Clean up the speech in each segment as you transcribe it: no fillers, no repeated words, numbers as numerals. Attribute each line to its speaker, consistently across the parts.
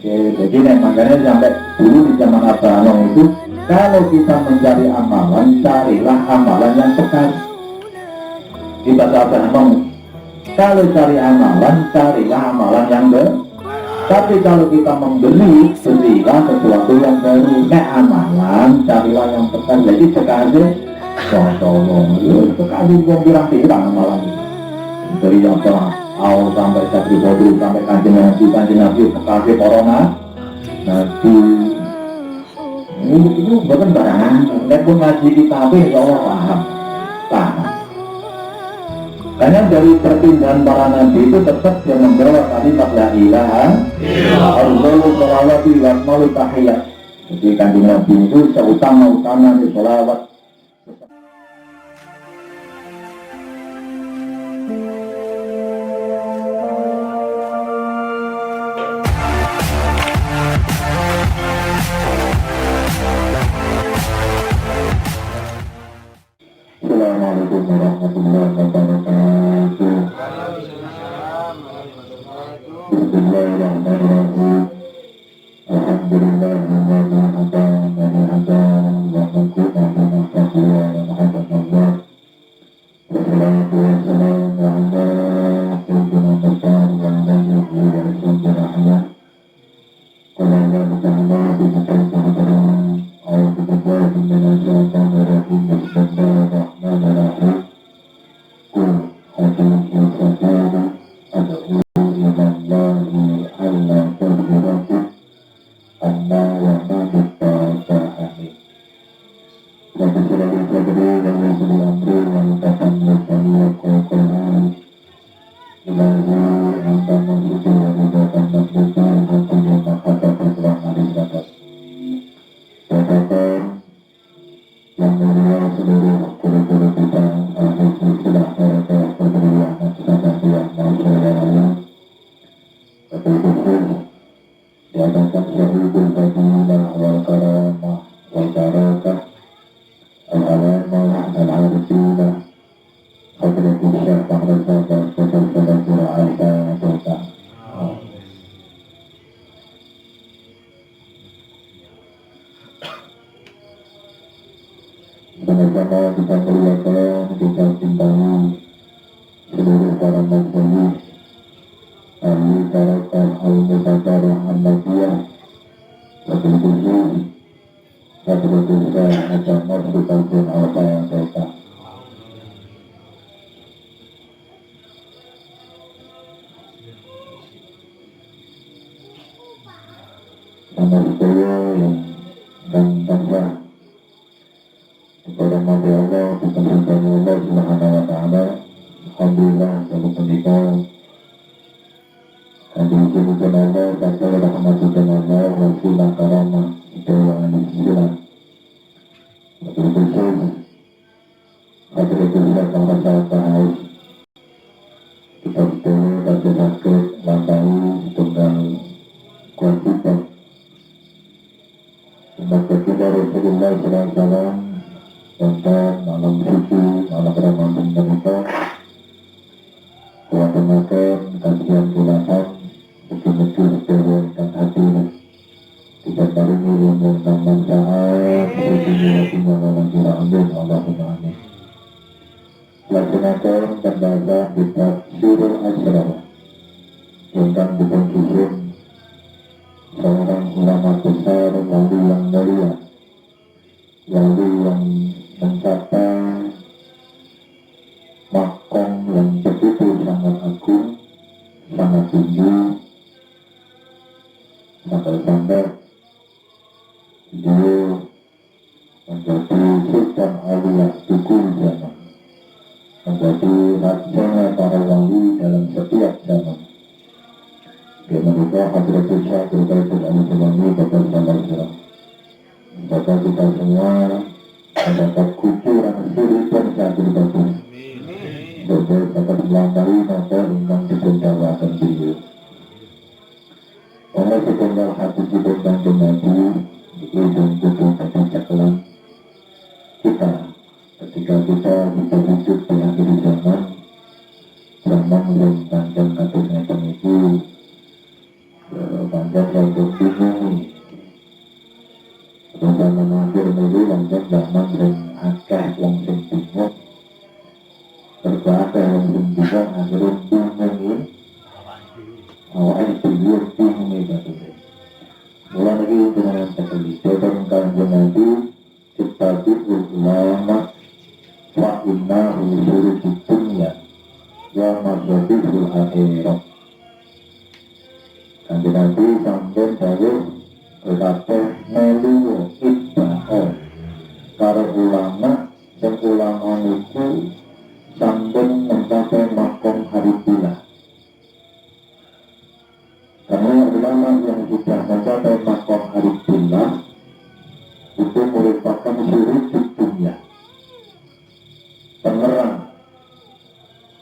Speaker 1: Jadi makanya sampai dulu di zaman Abraham itu, kalau kita mencari amalan, carilah amalan yang bekas. Di bahasa Abraham, kalau cari amalan, carilah amalan yang bekas. Tapi kalau kita membeli, belilah sesuatu yang baru. Nek amalan, carilah yang bekas. Jadi bekasnya tolong, bekasnya belum pirang-pirang amalan. Dari yang telah awal sampai Sabri Bodu, sampai Kanjeng Nabi, bekasnya corona. Nanti itu bukan barangan. Nek pun ngaji kitab, ya Allah paham. Karena dari perpindahan para nabi itu tetap yang membawa kalimat la ilaha illallah sholawati wa malu tahiyat. Jadi Kanjeng Nabi itu seutama-utama di sholawat. Assalamualaikum warahmatullahi wabarakatuh. Bismillahirrahmanirrahim. Alhamdulillahilladzi hadana li hadza wa ma kunna linahtadiya lawla Allah. Wassalatu wassalamu ala sayyidina Muhammad wa ala alihi wa sahbihi. Qala Allah ta'ala bi kitabih أعوذ بالله من الشيطان الرجيم بسم الله الرحمن الرحيم قل هذه سبيل أدعو إلى الله ألا تشركوا أنا ومن اتبعني رب اشرح لي صدري ويسر لي أمري واحلل لساني يفقهوا قولي إلهي أنت المنصور وإليك المصير وكل ما خطبت رحمة Katakan yang mulia seluruh guru-guru kita, ahli silsilah mereka berdirian yang masyarakat tapi khusus diadakan syahidul fadilah wal karamah wal barakah al-alamah al-arifina hadratul syekh Fahri Sabar Sabar Aisyah Sultan. Sama-sama kita muliakan, kita cintai seluruh para masyarakat ahli tarakat al-mubadarah al-nabiyah wabil khusus hadratul syekh Hasan Nasrul Karim al-Fatihah. Nama saya yang dan bangsa kepada Nabi Allah, diperintahkan Allah Subhanahu wa Ta'ala. Alhamdulillah, kalau menikah dan diizinkan Allah, kasih rahmatkan Allah, wasilah karamah itu yang disilang. Betul khusus hadratul syekh Fahri Sabar kita betul kasih sakit lantai tunggal kewajiban. Maka kita Rasulullah SAW tentang malam suci, malam Ramadan kita kuatkan kajian bulanan betul-betul turunkan hati kita baringi ilmu dan manfaat sesuatu yang kita ambil Allahumma amin. Laksanakan pembahasan kitab Surah Asrar tentang bukan susun seorang ulama besar wali yang mulia, wali yang mencapai makom yang begitu sangat agung, sangat tinggi, sampai dia menjadi sultan awliya di zaman, menjadi raja para wali dalam setiap zaman. Dia menikah hadratul syekh Abdul Al-Sulami Bapak Sabar Surah. Bapak kita semua mendapat kucuran spiritual Syekh Bapak. Bapak dapat melantai maka ingin dikendawakan beliau. Oleh setengah hati kita dan Nabi ujung tutup kata cakalan kita ketika kita bisa hidup di akhir zaman yang panjang katanya itu panjang rada bingung. Zaman akhir niku langsung zaman sing akeh wong sing bingung. Terbaca wong sing bingung akhire bingung. Awake dhewe bingung iki. Mula niki dengan terlibat dalam kanjeng Nabi sebagai ulama wa inna husuri dunya wa masyadidul akhirah. Kanjeng Nabi sampun dawuh kabeh melu ibadah para ulama dan ulama itu sampun mencapai makom hari bulan. Karena ulama yang sudah mencapai makom hari bulan itu merupakan surut dunia, penerang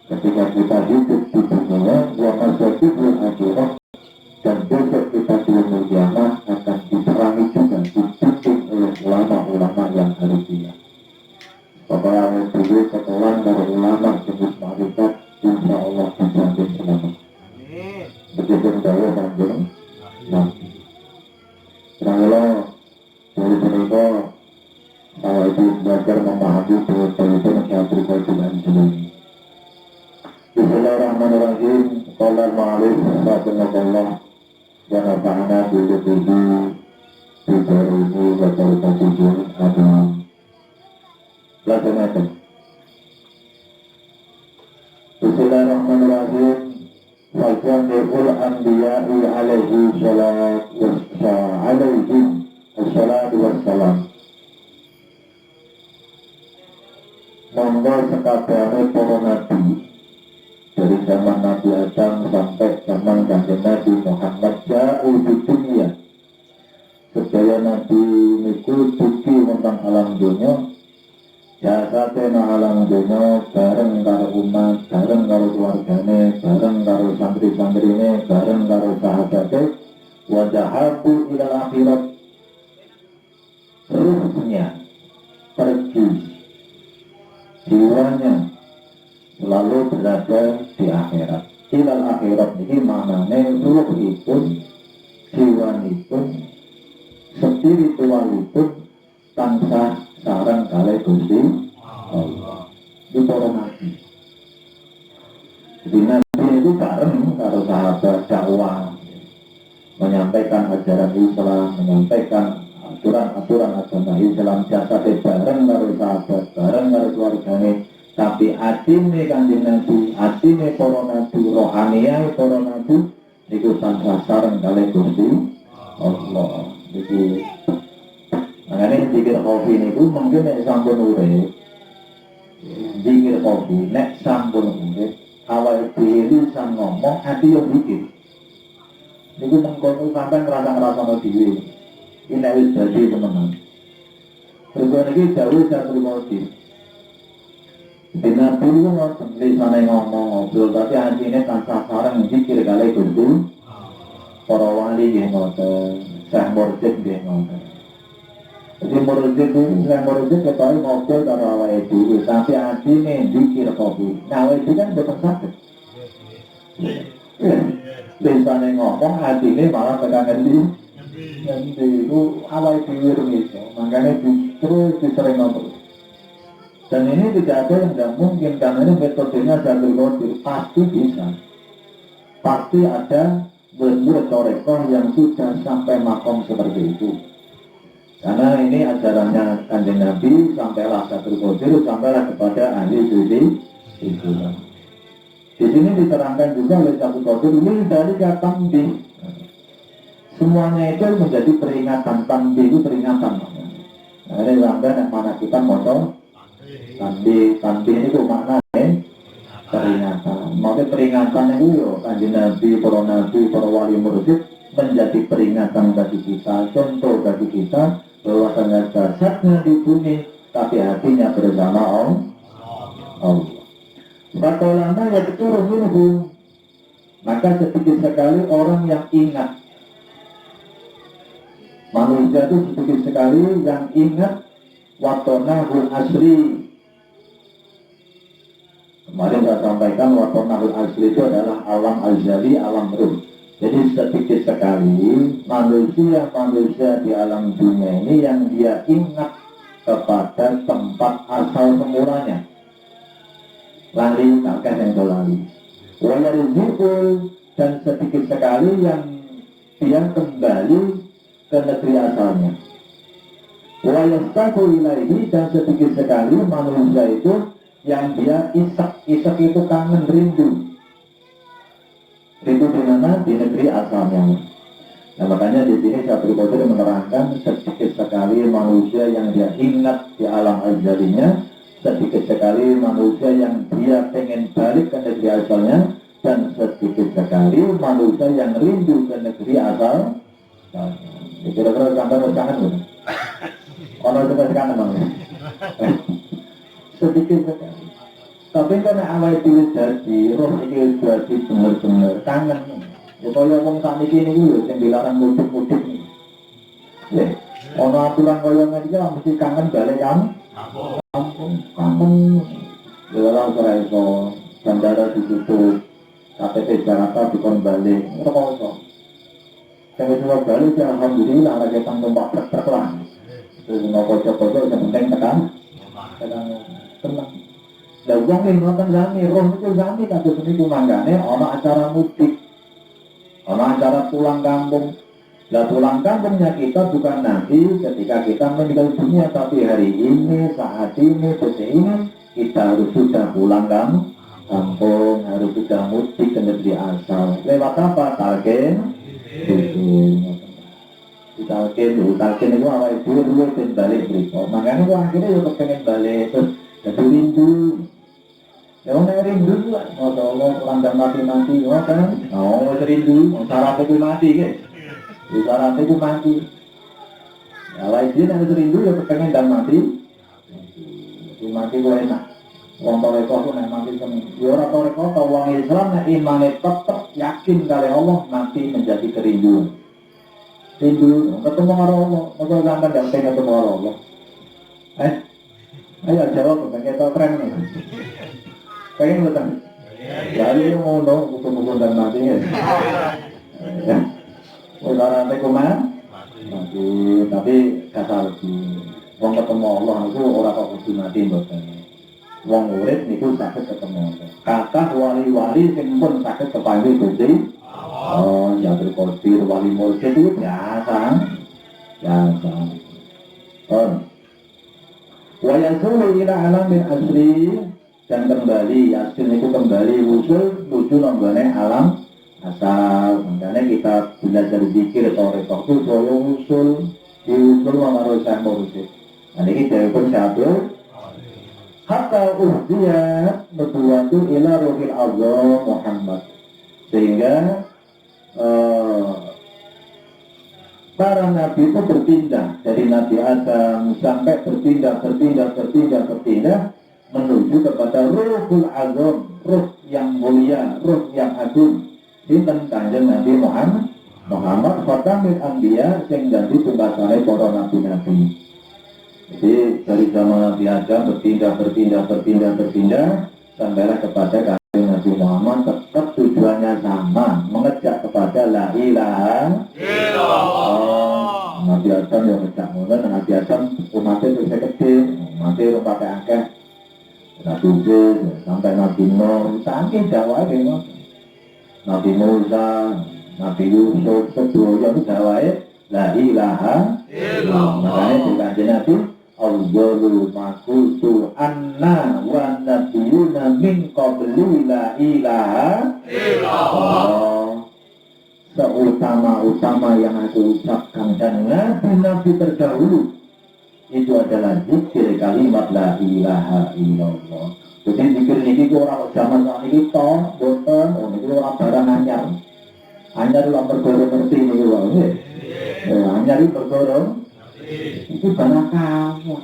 Speaker 1: ketika kita hidup di dunia, wa masyadidul akhirah, dan besok kita di yaumul qiyamah akan diperangi juga, dibimbing oleh ulama-ulama yang hari dia. Bapak yang dulu setelah dari ulama sebut marikat, insya Allah dijamin selamat. Begitu jauh kanjeng Nabi. Kenapa dari mereka saya itu belajar memahami betul-betul mencapai keadilan sendiri. Bismillahirrahmanirrahim. Qala al-ma'alif rahimahullah wa nafa'ana bil-lubihi bidarihi wa tarikatijin adhan. Laksanakan. Bismillahirrahmanirrahim. Fajami'ul anbiya'i alaihi salatu wassalam. Monggo sekabehane para nabi dari zaman Nabi Adam sampai zaman kanjeng Nabi Muhammad jauh di dunia. Sedaya nabi niku dugi wonten alam donya, jasate nang alam donya bareng karo umat, bareng karo keluargane, bareng karo santri-santrine, bareng karo sahabate, wa jahabu ila akhirat. Ruhnya pergi, jiwanya lalu berada di akhirat. Ilal akhirat ini maknanya ruhipun, jiwanipun, spiritualipun tansah sareng kalih Gusti Allah. Itu para nabi. Jadi nabi itu bareng karo sahabat dakwah, menyampaikan ajaran Islam, menyampaikan aturan-aturan agama Islam, jasa bareng karo sahabat, bareng karo keluargane. Tapi atine kanjeng Nabi, atine para nabi, rohaniah para nabi itu tansah sareng kalih Gusti Allah. Jadi makanya zikir kopi niku mungkin nek sampun urip, zikir kopi nek sampun urip, awal dhewe sang ngomong ati yo zikir. Niku mengkono sampean ngrasa-ngrasane dhewe. Iki nek wis dadi temenan. Terus iki dawuh Sayyidul Mauti. Dina dulu ngoten lisane ngomong ngobrol tapi atine tansah sareng zikir kalih Gusti. Para wali nggih ngoten, Syekh Mursyid nggih ngoten. Jadi Mursyid itu, Syekh Mursyid ketahui ngobrol karo awake dhewe tapi atine zikir kopi. Nah awake dhewe kan boten saged. Lisane ngomong atine malah tekan ngendi. Ngendi itu awake dhewe iso. Makanya terus disering ngobrol. Dan ini tidak ada yang tidak mungkin karena ini metodenya Zadul Qadir pasti bisa. Pasti ada berburu torekoh yang sudah sampai makom seperti itu. Karena ini ajarannya kanjeng Nabi sampailah Zadul Qadir, sampailah kepada ahli suci itu. Di sini diterangkan juga oleh Zadul Qadir ini dari kata tambi. Semuanya itu menjadi peringatan. Tambi itu peringatan. Nah ini sampai yang mana kita motor Tambi itu maknanya peringatan. Maksudnya peringatan itu yo kanjeng Nabi, para wali mursyid menjadi peringatan bagi kita, contoh bagi kita bahwasanya jasadnya di bumi tapi hatinya bersama Allah. Batolana ya betul minhum. Maka sedikit sekali orang yang ingat. Manusia itu sedikit sekali yang ingat watonahul asri. Kemarin saya sampaikan watonahul asri itu adalah alam azali, alam ruh. Jadi sedikit sekali manusia di alam dunia ini yang dia ingat kepada tempat asal semulanya. Lali kakek yang dolali. Wayarizikul, dan sedikit sekali yang dia kembali ke negeri asalnya. Wayastaku ilaihi, dan sedikit sekali manusia itu yang dia isak itu kangen rindu. Rindu di mana? Di negeri asalnya. Nah makanya di sini Syaikhul Qadir menerangkan sedikit sekali manusia yang dia ingat di alam azalinya, sedikit sekali manusia yang dia pengen balik ke negeri asalnya, dan sedikit sekali manusia yang rindu ke negeri asal. Kira-kira sampai kangen bukan? Orang itu kangen bang. Sedikit sekali. Tapi karena awal itu jadi roh itu jadi benar-benar kangen. Ya kaya wong sakniki niku lho sing dilarang mudik-mudik niku. Ya, ana aturan kaya ngene iki mesti kangen balik kampung. Kampung. Ya ora iso bandara ditutup, KTP Jakarta dikon balik. Ora iso. Sing wis balik ya alhamdulillah ora ketang numpak truk lah. Terus nopo coba-coba yang penting tekan tenang. Lah wong ning ngoten sami, roh niku sami kados niku mangkane ana acara mudik. Ana acara pulang kampung. Lah pulang kampungnya kita bukan nanti ketika kita meninggal dunia, tapi hari ini, saat ini, detik ini kita harus sudah pulang kampung, harus sudah mudik ke negeri asal. Lewat apa? Talqin. Talqin itu awal itu dulu balik berikut. Makanya gua akhirnya juga pengen balik terus jadi rindu. Ya orang rindu juga, Allah orang mati-mati, kan? Oh, rindu, syarat itu mati, guys. Syarat itu mati. Ya, lain yang rindu ya pengen dan mati. Mati gue enak. Wong toreko aku nek mati kan. Ya ora toreko ta wong Islam nek imane tetep yakin kali Allah nanti menjadi kerinduan. Rindu ketemu karo Allah, masa sampean gak pengen ketemu karo Allah. Ayo jawab pengen tau tren nih. Pengen betul. Jadi ngono ketemu dan mati ya. Ora nek kumaha? Mati, tapi kata lagi wong ketemu Allah itu ora kok kudu mati mboten. Wong urip niku saged ketemu Allah. Kata wali-wali sing pun saged kepanggih Gusti oh, Syaikhul Qadir wali mursyid itu biasa. Wa yasulu ila alamin asri, dan kembali yasin itu kembali wujud nanggone alam asal. Makanya kita belajar zikir atau rekor itu saya diusul sama Syekh Mursyid. Nah ini dari Syaikhul hatta uhdiyat nubuwatu ila ruhil azam Muhammad, sehingga para nabi itu berpindah dari Nabi Adam sampai berpindah menuju kepada ruhul azam, ruh yang mulia, ruh yang agung, dinten Kanjeng Nabi Muhammad Fatamil Anbiya sing dadi pungkasane para nabi-nabi. Jadi dari zaman Nabi Adam berpindah sampailah kepada Kanjeng Nabi Muhammad. Tetap tujuannya sama, mengejak kepada la ilaha illallah. Nabi Adam yang ngejak ngono, Nabi Adam umatnya terus kecil, umatnya pakai akeh. Nabi Nuh sampai Nabi Nuh, saking dakwah dhewe. Nabi Musa, Nabi Yusuf, sedoyo dakwah la ilaha illallah. Makanya di Kanjeng Nabi Allahul makutu anna wa nabiyuna min qabli la ilaha illallah. Seutama-utama yang aku ucapkan dan nabi-nabi terdahulu itu adalah zikir kalimat la ilaha illallah. Jadi zikir ini orang zaman saat ini toh, boten, ini orang barang anyar. Anyar itu bergorong ngerti ini orang. Anyar itu bergorong. Itu barang kawak.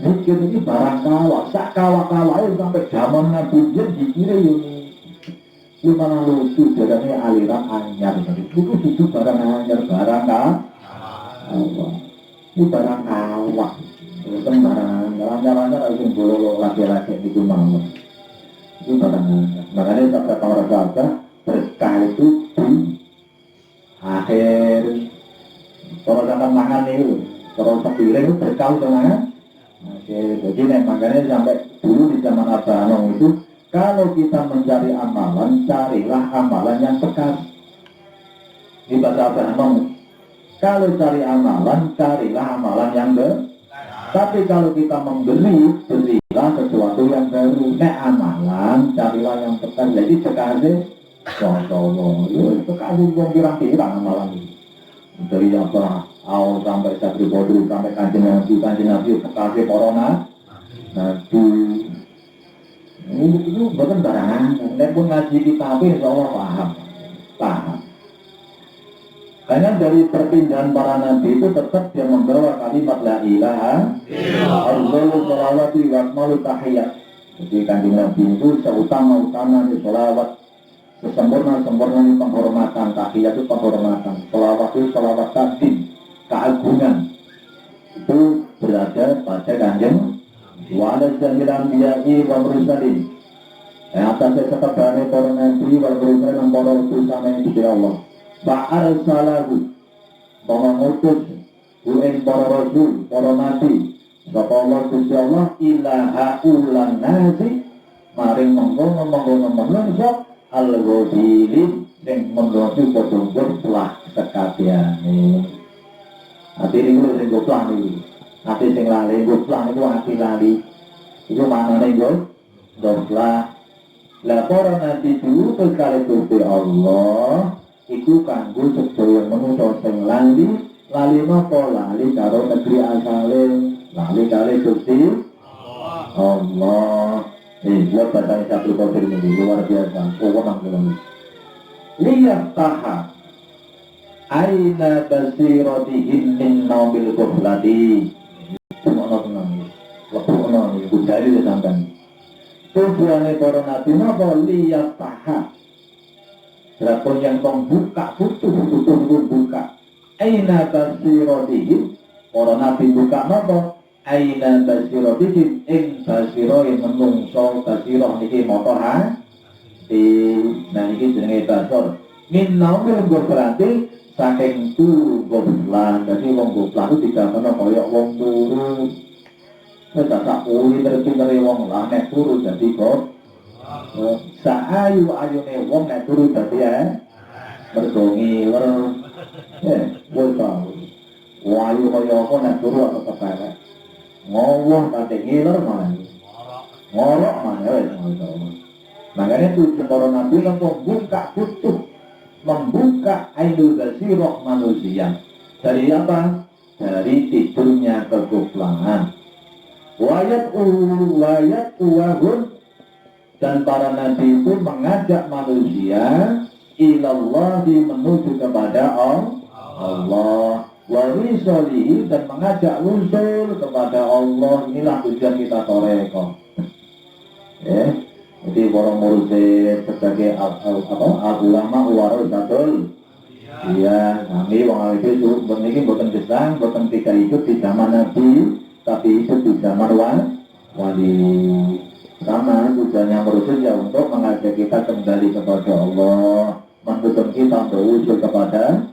Speaker 1: Zikir ini barang kawak. Sak kawak-kawak itu sampai zaman Nabi Jen dikira ini. Itu malah lucu, jadinya aliran anyar. Itu barang anyar, barang kawak. Ini barang kawak. Itu barang anyar-anyar harus bolong laki-laki itu mau. Itu barang anyar. Makanya kata para sahabat, berkah itu di akhir kalau sampai mangan itu kalau sepiring itu berkau dengan jadi makanya sampai dulu di zaman Abah Anong itu kalau kita mencari amalan, carilah amalan yang bekas. Di bahasa Abah Anong, kalau cari amalan, carilah amalan yang bekas. Tapi kalau kita memberi, berilah sesuatu yang baru. Nek amalan, carilah yang bekas. Jadi bekasnya, bekasnya yang pirang-pirang amalan itu. Dari apa? Sampai Sabri Bodri, sampai Kanjeng Nabi, bekasnya corona. Nabi itu bukan barangan. Nek pun ngaji kitab, insya Allah paham. Karena dari perpindahan para nabi itu tetap dia membawa kalimat la ilaha illallah sholawati wa akmalu tahiyat. Jadi kanjeng Nabi itu seutama-utama di sholawat, sesempurna-sempurna penghormatan, tahiyat itu penghormatan, sholawat itu sholawat takdim, keagungan itu berada pada kanjeng wa ala jamil anbiya'i wa mursalin. Atasnya sekabehane para nabi wal mursalin lan para utusan yang diberi Allah. Ba'al salahu mengutus u'in para rasul, para nabi sapa Allah Gusti Allah ilaha ulan nasi maring mengkono menungso al-ghadilin sing menungso padha telah sekabehane. Ati niku sing goplah niku. Ati sing lali goplah niku ati lali. Iku manane goplah. Lah para nabi dulu kali Gusti Allah iku kanggo sedaya manungsa sing lali napa lali karo negeri asale, lali kali Gusti Allah. Buat bahasa Sabri Bodri ini luar biasa. Wewenang ini. Lihat taha aina basiratihim min naumil ghaflati. Semono tenang. Lepono iki budaya sampean. Tujuane para nabi napa lihat taha. Berapun yang membuka butuh buka. Aina basiratihim. Para nabi buka napa? Aina basiratihim ing basira yang menungso basira niki moto ha. Nah iki jenenge basor. Min naumil ghaflati saking turu goblan. Dadi wong goblan itu digambarno kaya wong turu. Wis tak kuwi terus wong lah nek turu dadi kok saayu-ayune wong nek turu dadi mergo ngiler. Woi tau. Wayu kaya apa nek turu apa kepala. Ngowoh kate ngiler malah. Ngorok malah wis ngono. Makanya tujuan para nabi kan membuka ainul basirah manusia. Dari apa? Dari tidurnya kegoblangan. Wayat uwahun. Dan para nabi itu mengajak manusia ilallahi menuju kepada Allah wa risalihi dan mengajak usul kepada Allah. Inilah tujuan kita toreko. Jadi para mursyid sebagai ulama warasatul. Iya, kami wong itu beniki boten gesang, boten tidak hidup di zaman nabi, tapi hidup di zaman wali. Sama tujuannya merujuk ya untuk mengajak kita kembali kepada Allah, menuntun kita berusul kepada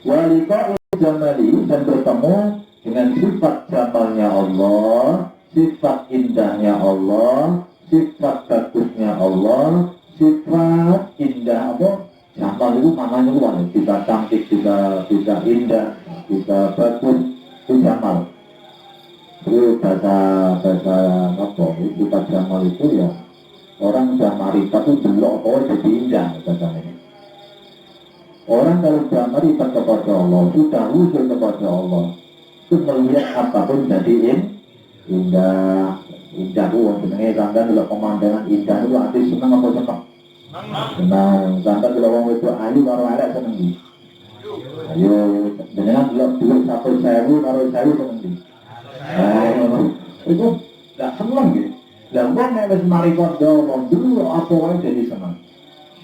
Speaker 1: walika jamali dan bertemu dengan sifat jamalnya Allah, sifat indahnya Allah, sifat bagusnya Allah, sifat indah apa? Jamal itu namanya luar, bisa cantik, bisa indah, bisa bagus, itu jamal. Itu bahasa apa? Sifat jamal itu ya orang sudah marifat itu belok jadi indah bahasanya. Orang kalau sudah marifat kepada Allah, sudah usul kepada Allah, itu melihat apapun jadi indah. Indah itu sebenarnya sampai kalau pemandangan indah itu arti senang apa senang? Senang. Sampai kalau orang itu ayu karo elek seneng di. Ayo, dengan dulu 1.000 karo 1.000 seneng di. Itu gak seneng gitu. Dan orang yang harus marifat Allah dulu apa yang jadi senang.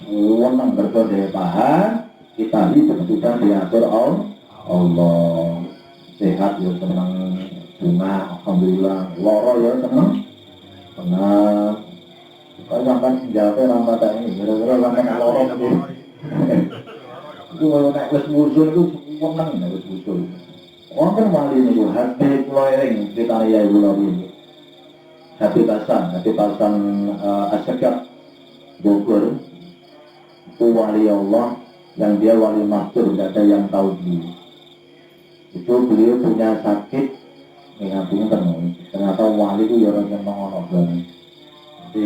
Speaker 1: Senang berkode paham. Kita hidup sudah diatur Allah. Sehat ya senang. Bunga, alhamdulillah, loro ya seneng. Kalau sampai jawabnya lama tak ini, kira-kira sampai loro gitu. Itu nek wis musuh itu seneng nek wis musuh. Orang kan wali niku hati kula eling critane ya ibu nabi. Hati Hasan Asyakab Bogor itu wali Allah yang dia wali maksur, tidak ada yang tahu dia. Itu beliau punya sakit mengampuni tenun. Ternyata wali itu orang yang mengonok banget. Jadi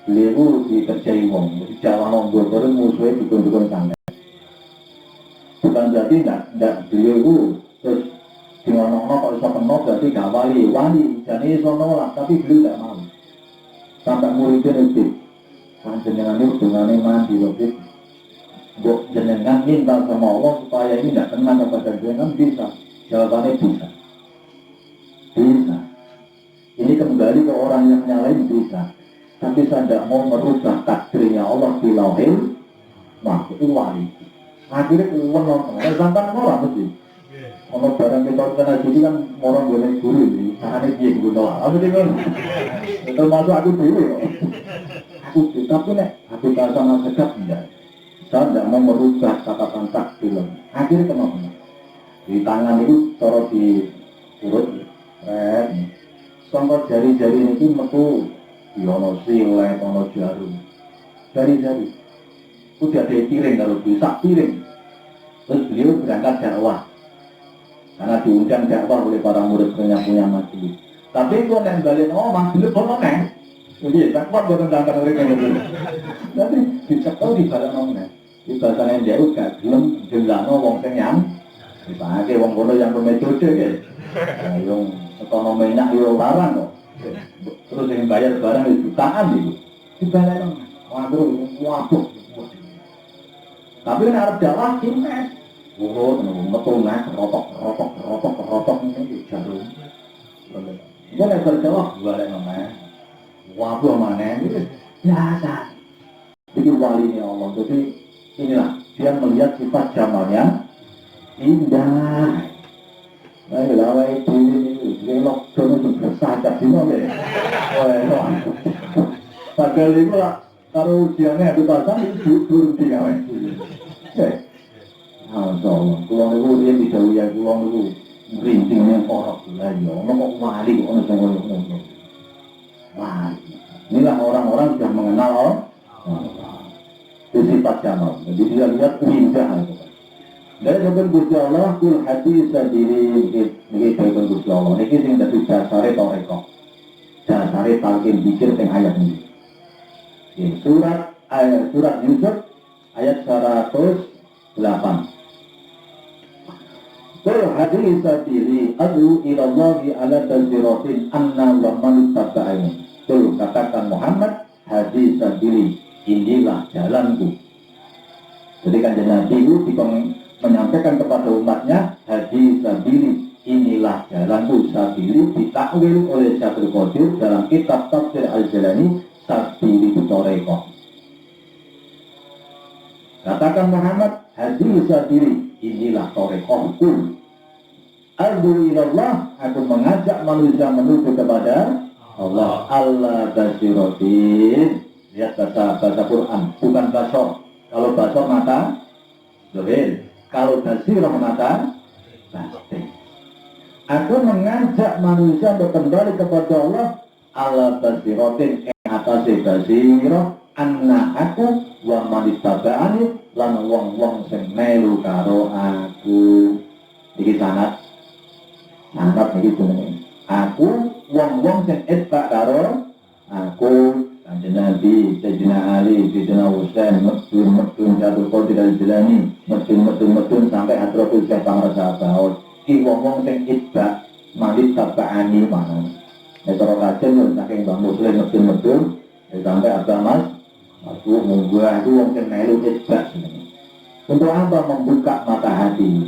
Speaker 1: beliau dikerjai wong. Jadi jalan wong Bogor musuhnya dukun-dukun sangat. Bukan jadi tidak beliau itu terus dingonok kalau bisa penuh berarti gak wali. Jadi iso nolak tapi beliau tidak mau. Sampai muridnya itu jenengan itu dengannya mandi lebih buat jenengan minta sama Allah supaya ini tidak kena kepada jenengan bisa. Jawabannya bisa. Ini kembali ke orang yang nyalain bisa. Tapi saya tidak mau merubah takdirnya Allah di lauhil itu wali. Akhirnya keluar nonton. Sampai orang mesti. Kalau barang kita kena jadi kan orang boleh guru ini. Caranya dia guna. Aku dengar. Termasuk aku dulu ya. Tapi nek aku sama segap enggak. Saya tidak mau merubah catatan takdir. Akhirnya kenapa? Di tangan itu taruh di urut. Sampai jari-jari ini metu. Yono silet, yono jarum. Jari-jari. Udah ada piring kalau bisa piring. Terus beliau berangkat dakwah. Karena diundang dakwah oleh para murid punya mati. Tapi kalau yang balik ngomong, beliau ngomong jadi dakwah bukan tentang mereka dulu. Jadi dicekel di balik ngomong. Di bahasa yang jauh gak belum jumlahnya wong senyam. Dipakai wong kono yang bermetode ya. Yang ekonominya itu larang kok. Terus yang bayar barang itu jutaan itu. Di balik ngomong. Waduh. Tapi kan harus dakwah gimana? Metu naik rotok ini jarum. Gue naik berjawab balik ngomong. Waduh mana ini biasa. Jadi walinya Allah. Jadi inilah dia melihat sifat jamalnya indah. Nah, lawai ini belok dono juga sajak sini ya. Padahal itu lah kalau ujiannya di pasar itu turun tiga wes. Allah, pulang itu dia dijauhi ya pulang itu rintingnya korak lah ya. Kok wali kok ono sing ngono. Wah, inilah orang-orang sudah mengenal sifat jamal. Jadi dia lihat indah itu. Dari sebab Gusti Allah kul hati sendiri niki sebab Gusti Allah. Niki sing dadi dasare toreko. Dasare talqin zikir teng ayat ini. Surat Yusuf ayat 108. Kul hati sendiri adu ila Allahi ala taziratin anna wa man taba'ani. Kul katakan Muhammad hadi sendiri inilah jalanku. Jadi kan Nabi itu menyampaikan kepada umatnya hadi sabili inilah jalanku sabili ditakwil oleh Syaikhul Qadir dalam kitab Tafsir Al-Jalani sabili toreko. Katakan Muhammad hadi sabili inilah torekoku. Ardu ilallah, aku mengajak manusia menuju kepada Allah. Allah basirotin. Lihat bahasa Quran, bukan basor. Kalau basor mata dohir. Kalau basirah mata pasti. Aku mengajak manusia untuk kembali kepada Allah. Allah basirotin atase basirah anna aku wa manitaba'ani lan wong-wong sing melu karo aku. Iki sanad iki jenenge. Aku wong-wong sing itba karo aku. Kanjeng Nabi, Sayyidina Ali, Sayyidina Husain, medun Syaikhul Qadir Al-Jilani, medun sampai Hadratul Syekh Pangrasa Baut. Ki wong-wong sing itba malit taba'ani mana. Nek ora kajen yo saking Mbah Muslim medun sampai Abah Mas. Aku munggah itu wong sing melu itba. Untuk apa membuka mata hati?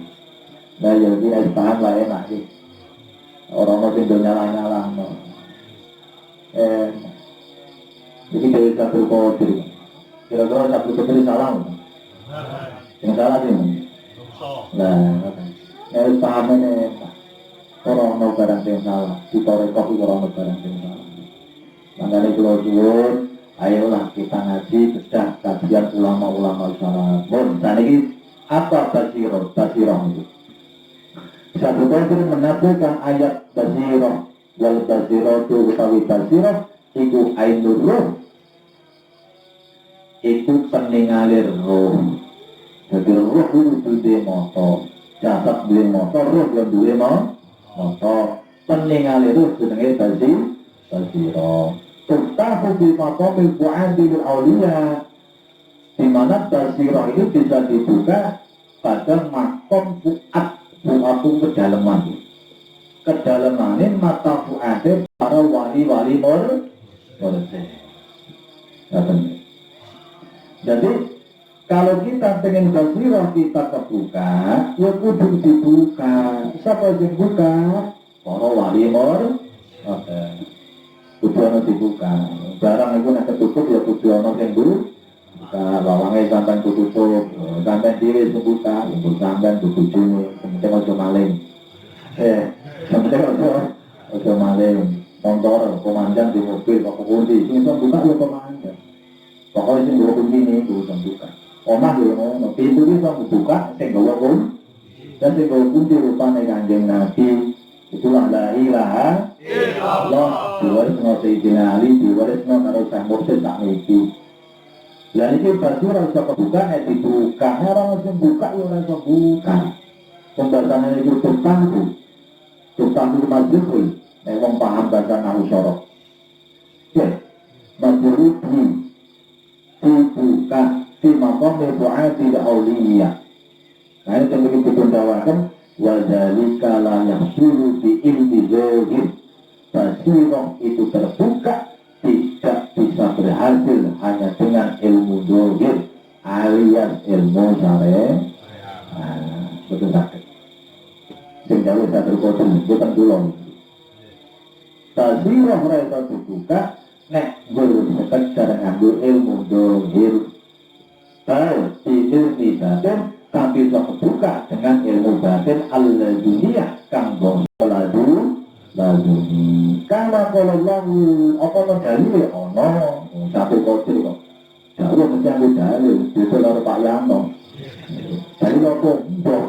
Speaker 1: Nah ya dia paham lah enak sih. Orang-orang sing nyala-nyala. Jadi dari Syaikhul Qadir, kira-kira Syaikhul Qadir salah, yang salah sih. Nah, harus paham ini orang mau barang yang salah, di toreko itu orang mau barang yang salah. Makanya kalau suwun, Ayolah kita ngaji bedah kajian ulama-ulama salaf. Dan ini apa basirah? Basirah itu Satu Qadir menafikan ayat basirah wal basirah itu utawi basirah iku ainur ruh, iku peningalir roh. Jadi roh itu duwe moto, jasad duwe moto, roh yang duwe moto. Peningalir roh jenenge basirah. Tuftahu bi maqamil fu'adil awliya, di mana basirah itu bisa dibuka pada makom fu'ad, fu'adu kedalaman. Kedalamanin mata fu'adil para wali-wali mursyid. Jadi kalau kita pengen basirah kita kebuka, ya kudu dibuka. Siapa yang buka? Para wali mursyid. Kudu ana dibuka. Barang itu nek ketutup ya kudu ana sing buka. Lawange sampean kututup, sampean dhewe sing buka, untuk sampean bojone, penting aja maling. Penting aja maling. Motor komandan di mobil kok kunci, sing iso buka ya komandan. Pokoknya sing bawa kunci ini kudu buka. Omah yo ngono, pintu iki iso buka sing bawa kunci. Dan sing bawa kunci rupane Kanjeng Nabi. Itulah la ilaha illallah. Diwarisno Sayyidina Ali, diwarisno karo Syekh Mursyid sak niki. Lah iki basirah iso kebuka nek dibuka, ora sing buka ya ora iso buka. Pembahasan itu tentang majhul, nek wong paham bahasa nahwu syarah. Ya, majhul dibuka di maqam du'ati al-awliya. Nah itu yang begitu pendawakan wadzalika la yahsulu bi ilmi zahir. Basirah itu terbuka tidak bisa berhasil hanya dengan ilmu zahir alias ilmu syar'i. Betul sakit. Sing jauh satu kotor bukan dulung. Basirah mereka dibuka nek guru sekedar ngambil ilmu zahir. Tahu di ilmu batin tapi bisa kebuka dengan ilmu batin al-dunia kang ladu karena kalau lalu apa dalil ono satu kodir kok jauh mencari dalil itu lalu Pak Yanto dalil apa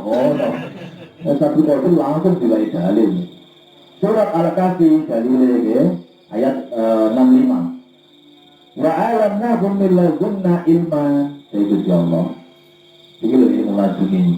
Speaker 1: ono satu kodir langsung dilai dalil surat Al-Kahfi dalil ayat 65 wa alamnahum min ladunna ilman itu Allah. Ini lebih laduni.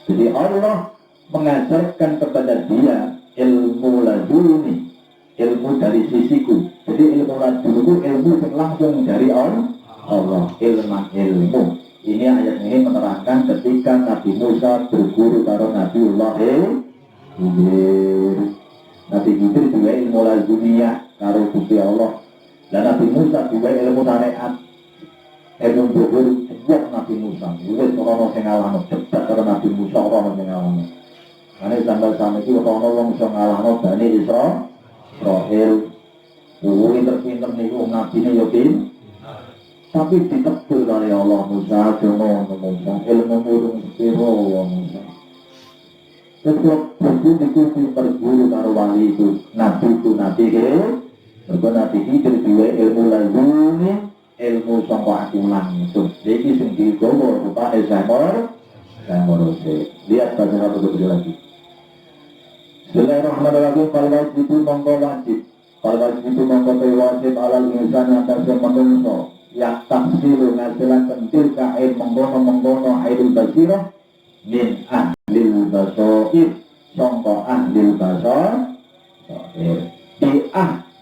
Speaker 1: Jadi Allah mengajarkan kepada dia ilmu laduni, ilmu dari sisiku. Jadi ilmu laduni itu ilmu yang langsung dari Allah. Ilmu. Ini ayat ini menerangkan ketika Nabi Musa berguru karo Nabiullah Nabi Khidir juga ilmu ladunia karo Gusti Allah. Dan Nabi Musa juga ilmu syariat. Ilmu berguru buat Nabi Musa. Wis ora sing ngalahno cepat karo Nabi Musa ora sing ngalahno. Ane sambil sama itu ora wong iso ngalahno Bani Israil. Pinter-pinter niku nabine yo pin. Tapi ditegur oleh Allah Musa jono Musa ilmu murung sepiro Musa. Setiap berguru itu berguru karo wali itu Nabi ke. Mergo Nabi Khidir duwe ilmu laduni. Ilmu sangka aku langsung. Jadi sing digowo rupane Syamor. Lihat bahasa satu lagi. Bismillahirrahmanirrahim. Kalau wajib itu mongko wajib. Kalau wajib itu mongko wajib alal insan atas yang menungso. Yang tafsir ngasilakan tilka air menggono airul basirah min ahlil basoir. Sangka ahlil basoir.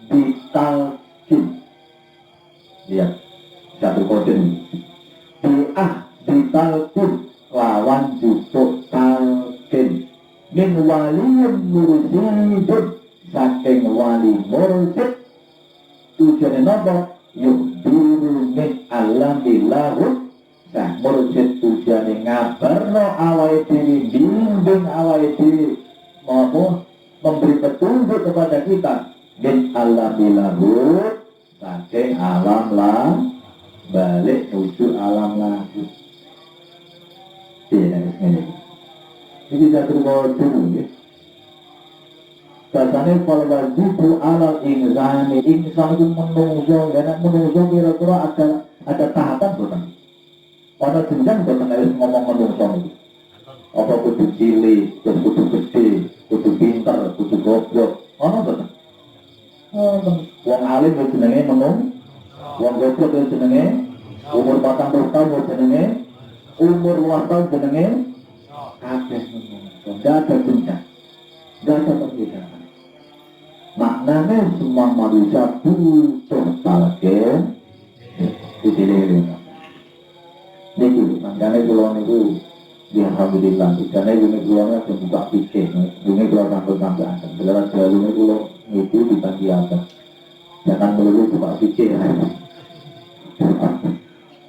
Speaker 1: Di talqin. Lihat satu kode ini ditalqin lawan jusuk talqin min waliyin mursyidun saking wali mursyid tujuannya apa? Yukbiru min alamilahu sah mursyid tujuannya ngabarno awal diri bimbing awal diri maupun memberi petunjuk kepada kita min alamilahu saking alam lah balik menuju alam lagi. Ini satu kodir ya. Biasanya kalau wajibu alal insani, insan itu menungso, karena menungso kira-kira ada tahapan bukan? Ada jenjang bukan harus ngomong menungso itu. Apa kudu cilik, terus kudu gede, kudu pinter, kudu goblok, ono bukan? Wong alim itu jenenge menung, wong goblok itu jenenge umur 40 tahun itu jenenge, umur 2 tahun jenenge kabeh menungso. Enggak ada jenjang, enggak ada perbedaan. Maknanya semua manusia butuh talqin didilih. Niki maknanya kula niku alhamdulillah karena ini kula nek buka pikir, ini kula sampai akan. Dalam jalan ini kula itu ditanggi apa? Jangan melulu buka pikir.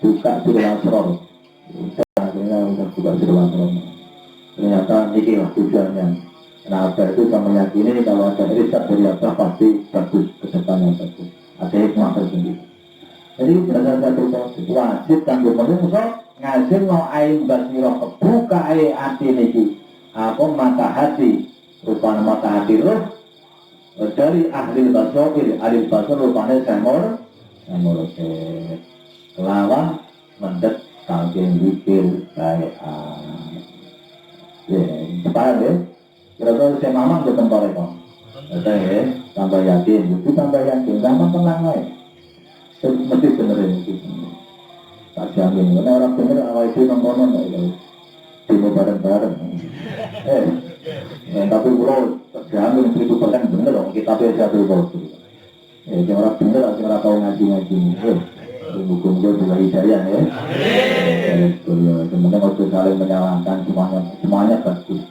Speaker 1: Buka silaturahmi. Akhirnya udah buka silaturahmi. Ternyata niki lah tujuannya. Kenapa itu saya meyakini kalau ada riset dari atas pasti bagus, kedepannya bagus. Ada hikmah tersendiri. Jadi berdasarkan satu wajib kanggo menungso ngasil no ain basiro kebuka ain hati niki. Apa mata hati, rupanya mata hati roh dari ahli basir, ahli basir rupanya semor lawan mendet kanggen wikir kayak paham ya? Kira-kira saya mamang ke tempat itu, ya, tambah yakin, itu tambah yakin, gampang tenang aja. Mesti benerin itu. Tak jamin, karena orang bener awal itu nongkonon nggak itu, demo bareng-bareng. Tapi kalau terjamin 1000% bener dong, kita biasa berbos. Orang bener, orang tahu ngaji-ngaji. Hukum gue juga hidayah ya. Sebenarnya waktu saling menyalahkan semuanya bagus.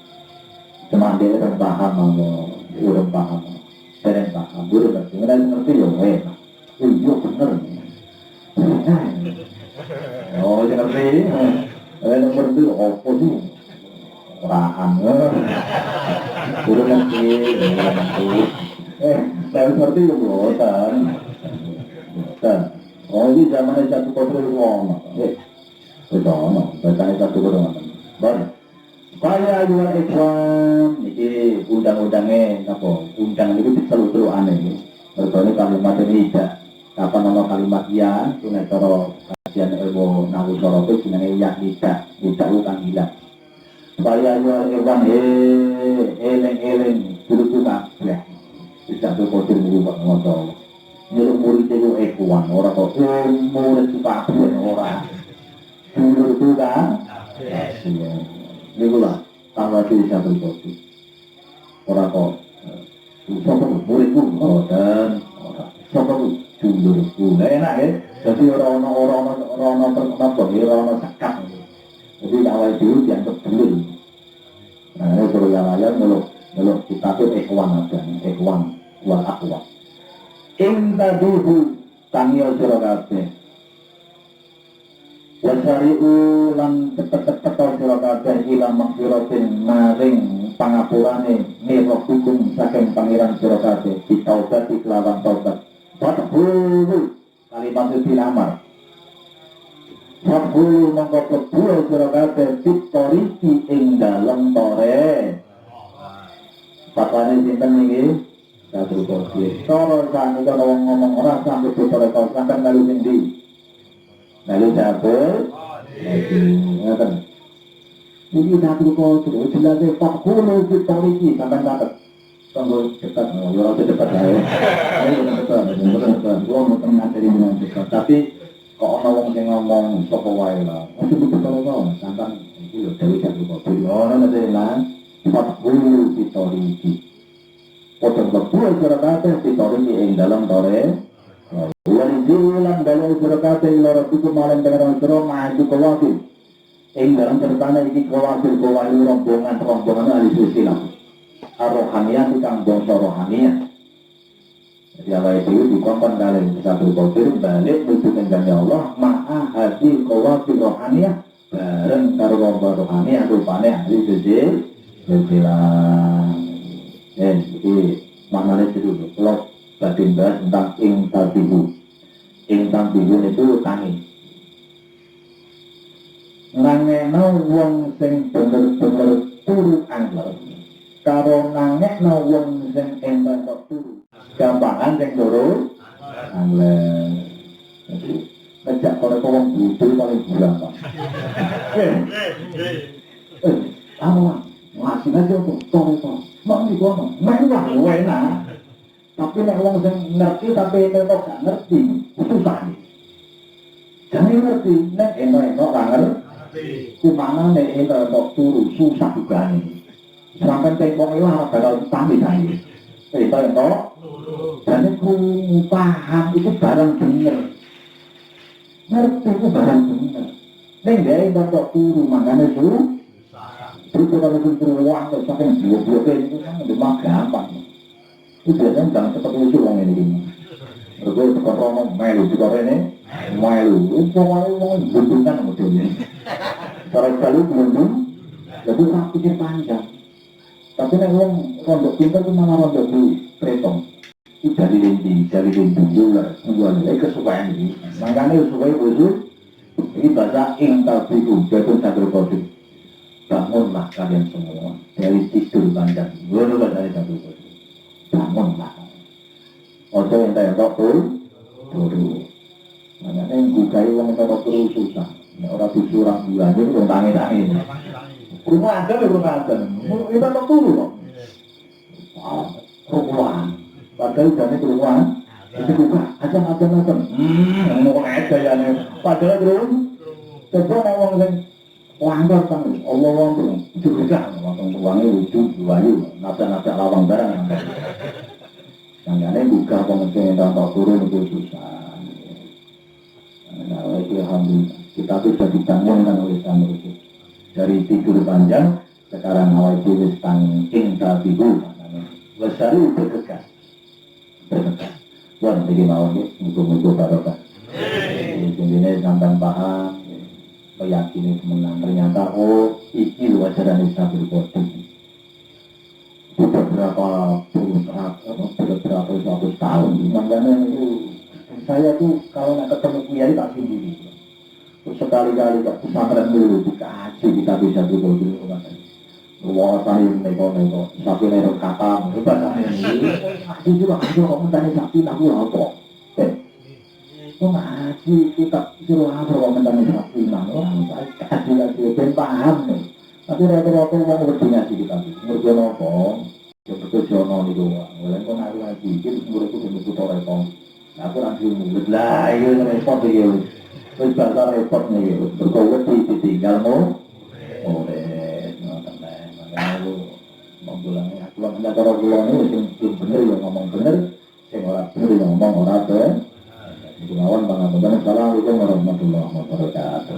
Speaker 1: Cuma dia orang paham, orang paham, sering paham, buruk ngerti, ngerti ya, iya bener. Oh, jangan ngerti, nomor itu apa sih? Rahan, buruk ngerti, saya ngerti ya bosan. Oh ini zamannya satu kotor uang, betul, bacanya satu kotor baru. Kaya juga ikhwan, ini undang-undangnya, undang itu selalu aneh. Berarti kalimat ini tidak, apa nama kalimat ya, itu cara kajian ilmu nahu soroke, jenenge ya tidak bukan hilang. Kaya juga ikhwan, eleng-eleng, dulu kabeh, bisa berkodir merubah ngotol. Nyeluk murid itu ikhwan, orang kok murid itu kabeh, orang dulu itu kan, inilah tanggal bisa berkopi. Orang kok siapa muridku dan siapa dulurku. Enak ya. Jadi orang terkenal sekat. Jadi awal dulu dianggap dulur. Nah ini suruh yang lain meluk kita tuh ikhwan aja, ikhwan wal akhwat. Inta duhu tangyo sira kabeh. Wasari'u lan cepet-cepet sira kabeh ila maghfiratin maring pangapurane mirah hukum saking pangeran sira kabeh ditaubat kelawan taubat. Fathulu kalimat itu dilamar. Fathulu mongko kebul sira kabeh fitoriki ing dalem tore. Fatwane sinten niki? Satu kopi. Cara sami kalau ngomong ora sampai sore kau sampai lalu ndi. Lalu siapa? Lagi, ngeten. Ini satu kotor, jelasnya tak kuno kita ini sampai dapat. Tunggu cepat, orang cepat ya. Ayo cepat. Gua mau tengah dari dengan cepat. Tapi kok orang yang ngomong sopo wae lah. Masih betul kalau sampai itu dari satu kotor. Orang ada yang tak kuno kita ini. Potong betul cerita kita ini yang dalam tore. Walijulan dalam surat ila rabbikum malam dengan surah ma'adu kawafir. Ing dalam ceritanya ini kawafir rombongan ahli silsilah ar-rohaniyah tukang bangsa rohaniyah. Jadi awal itu dikongkon kalian satu kawafir balik menuju kendali Allah ma'a hadi kawafir rohaniyah bareng karo rombongan rohaniyah rupanya ahli silsilah. Jadi maknanya itu dulu. Kalau batin bahas tentang Ing tabihu itu tangi. Nangekno wong sing bener-bener turu angel. Karo nangekno wong sing enteng kok turu. Gampangan sing loro angel. Jadi ngejak korek wong bodho paling bulan Pak. Apa? Masih aja kok to. Mak iki kono. Mak lah enak. Tapi nek wong sing ngerti tapi nek gak ngerti, susah. Jangan ngerti, nek enak ra ngerti. Kumana nek enak kok turu susah juga nih. Sampai tengok lah bakal tampil saya. Itu entok. Dan itu paham itu barang bener. Ngerti itu barang bener. Neng dia entok turu makanya suruh. Terus kalau itu uang tuh sampai dua itu kan udah gampang. Itu biasanya jangan seperti itu uang ini. Terus itu kalau melu di korea ini melu. Itu orang buntungan modelnya. Cara sekali buntung. Jadi tak pikir panjang. Tapi nek wong pondok pinter itu malah pondok di pretong. Itu dari linting dulu kesukaan ini. Makanya supaya khusus ini bahasa ingkal biku jatuh satu kodik. Bangunlah kalian semua dari tidur panjang. Dua dari satu kodik. Bangunlah. Ojo yang tak tokul dulu. Makanya yang bukai wong yang tokul susah. Orang disuruh bulan itu orang tangi-tangi. Rumah ada, kita tak turu loh. Rumah, padahal udah nih rumah, itu buka, aja. Mau aja ya nih, padahal terus, coba ngomong yang langgar kan, Allah tuh, itu buka, ngomong uangnya lucu, jualan, nafsa lawang barang. Yang buka pengen tak turun itu susah. Nah, itu alhamdulillah, kita tuh sudah dibangunkan oleh Sang Rasul. Dari tidur panjang, sekarang awal itu tangking tabihu, besari bergegas. Wah, jadi mau nih, muncul barokah. Ini sampai paham, meyakini menang. Ternyata iki lu ajaran Islam berkotik. Beberapa ratus tahun, makanya itu saya tuh kalau nak ketemu kiai tak sendiri. Sekali-kali tak pesantren dulu dikaji kita bisa dulu wah saya neko sapi neko kata bahasa ini ngaji juga kok mentari sapi nak apa ngaji kita suruh apa kok mentari sapi nak kaji ben paham nih tapi rata-rata orang berdua kita ngerjain apa ya betul jono nih doang oleh kok ngaji itu muridku itu torepong aku nanti murid lah itu repot ya terus bahasa repotnya ya, berkawet ditinggal mau oleh makanya lu mau bilangnya aku nggak tahu bilangnya yang bener yang ngomong bener yang orang bener yang ngomong orang bener itu lawan bang Assalamualaikum warahmatullahi wabarakatuh.